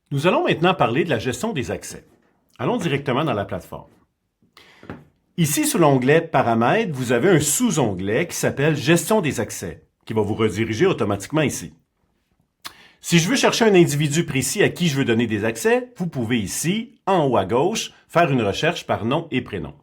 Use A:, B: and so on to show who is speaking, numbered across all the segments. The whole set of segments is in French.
A: Nous allons maintenant parler de la gestion des accès. Allons directement dans la plateforme. Ici, sous l'onglet Paramètres, vous avez un sous-onglet qui s'appelle Gestion des accès, qui va vous rediriger automatiquement ici. Si je veux chercher un individu précis à qui je veux donner des accès, vous pouvez ici, en haut à gauche, faire une recherche par nom et prénom.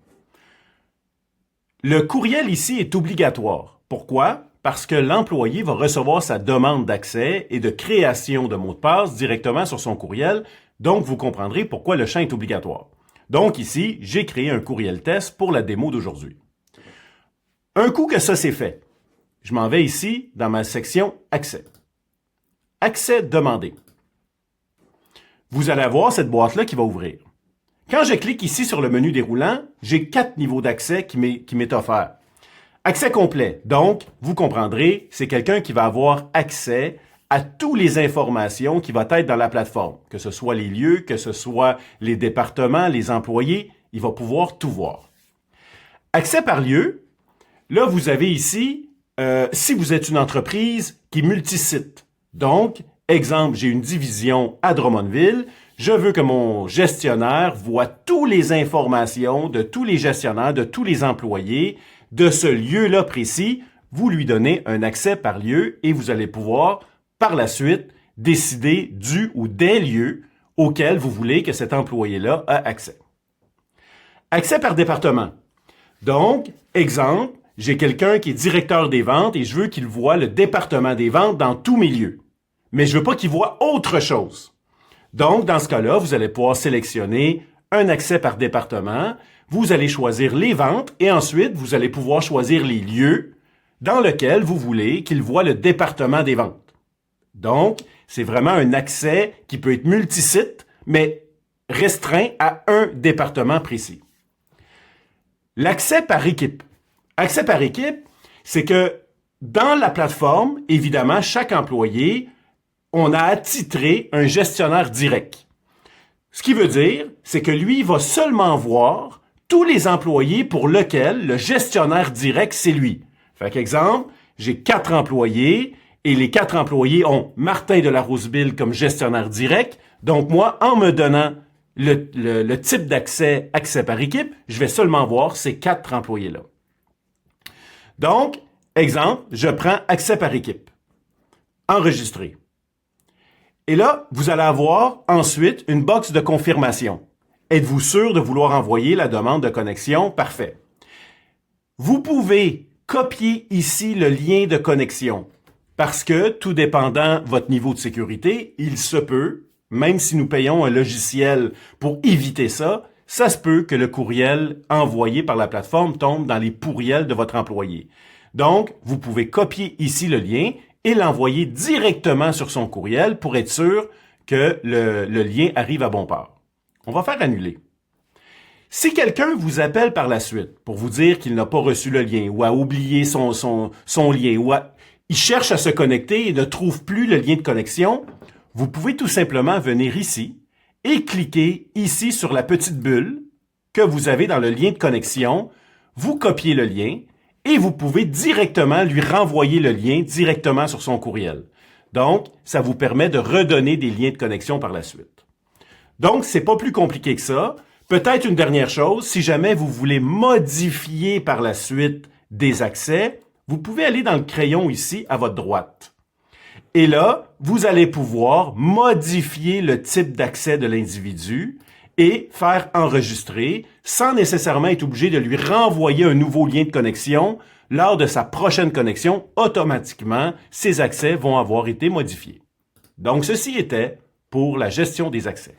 A: Le courriel ici est obligatoire. Pourquoi? Parce que l'employé va recevoir sa demande d'accès et de création de mot de passe directement sur son courriel, donc vous comprendrez pourquoi le champ est obligatoire. Donc ici, j'ai créé un courriel test pour la démo d'aujourd'hui. Un coup que ça c'est fait, je m'en vais ici dans ma section Accès. Accès demandé. Vous allez avoir cette boîte-là qui va ouvrir. Quand je clique ici sur le menu déroulant, j'ai 4 niveaux d'accès qui m'est offert. Accès complet, donc, vous comprendrez, c'est quelqu'un qui va avoir accès à toutes les informations qui vont être dans la plateforme, que ce soit les lieux, que ce soit les départements, les employés, il va pouvoir tout voir. Accès par lieu, là, vous avez ici, si vous êtes une entreprise qui multisite. Donc, exemple, j'ai une division à Drummondville, je veux que mon gestionnaire voit toutes les informations de tous les gestionnaires, de tous les employés, de ce lieu-là précis, vous lui donnez un accès par lieu et vous allez pouvoir, par la suite, décider du ou des lieux auxquels vous voulez que cet employé-là a accès. Accès par département. Donc, exemple, j'ai quelqu'un qui est directeur des ventes et je veux qu'il voit le département des ventes dans tous mes lieux. Mais je veux pas qu'il voit autre chose. Donc, dans ce cas-là, vous allez pouvoir sélectionner un accès par département. Vous allez choisir les ventes et ensuite, vous allez pouvoir choisir les lieux dans lesquels vous voulez qu'il voit le département des ventes. Donc, c'est vraiment un accès qui peut être multisite, mais restreint à un département précis. L'accès par équipe. Accès par équipe, c'est que dans la plateforme, évidemment, chaque employé, on a attitré un gestionnaire direct. Ce qui veut dire, c'est que lui va seulement voir tous les employés pour lesquels le gestionnaire direct, c'est lui. Fait qu'exemple, j'ai 4 employés et les 4 employés ont Martin de la Roseville comme gestionnaire direct. Donc moi, en me donnant le type d'accès, accès par équipe, je vais seulement voir ces 4 employés-là. Donc, exemple, je prends accès par équipe. Enregistrer. Et là, vous allez avoir ensuite une box de confirmation. Êtes-vous sûr de vouloir envoyer la demande de connexion? Parfait. Vous pouvez copier ici le lien de connexion parce que, tout dépendant de votre niveau de sécurité, il se peut, même si nous payons un logiciel pour éviter ça, ça se peut que le courriel envoyé par la plateforme tombe dans les pourriels de votre employé. Donc, vous pouvez copier ici le lien et l'envoyer directement sur son courriel pour être sûr que le lien arrive à bon port. On va faire annuler. Si quelqu'un vous appelle par la suite pour vous dire qu'il n'a pas reçu le lien ou a oublié son lien ou il cherche à se connecter et ne trouve plus le lien de connexion, vous pouvez tout simplement venir ici et cliquer ici sur la petite bulle que vous avez dans le lien de connexion, vous copiez le lien et vous pouvez directement lui renvoyer le lien directement sur son courriel. Donc, ça vous permet de redonner des liens de connexion par la suite. Donc, c'est pas plus compliqué que ça. Peut-être une dernière chose, si jamais vous voulez modifier par la suite des accès, vous pouvez aller dans le crayon ici à votre droite. Et là, vous allez pouvoir modifier le type d'accès de l'individu et faire enregistrer sans nécessairement être obligé de lui renvoyer un nouveau lien de connexion. Lors de sa prochaine connexion, automatiquement, ses accès vont avoir été modifiés. Donc, ceci était pour la gestion des accès.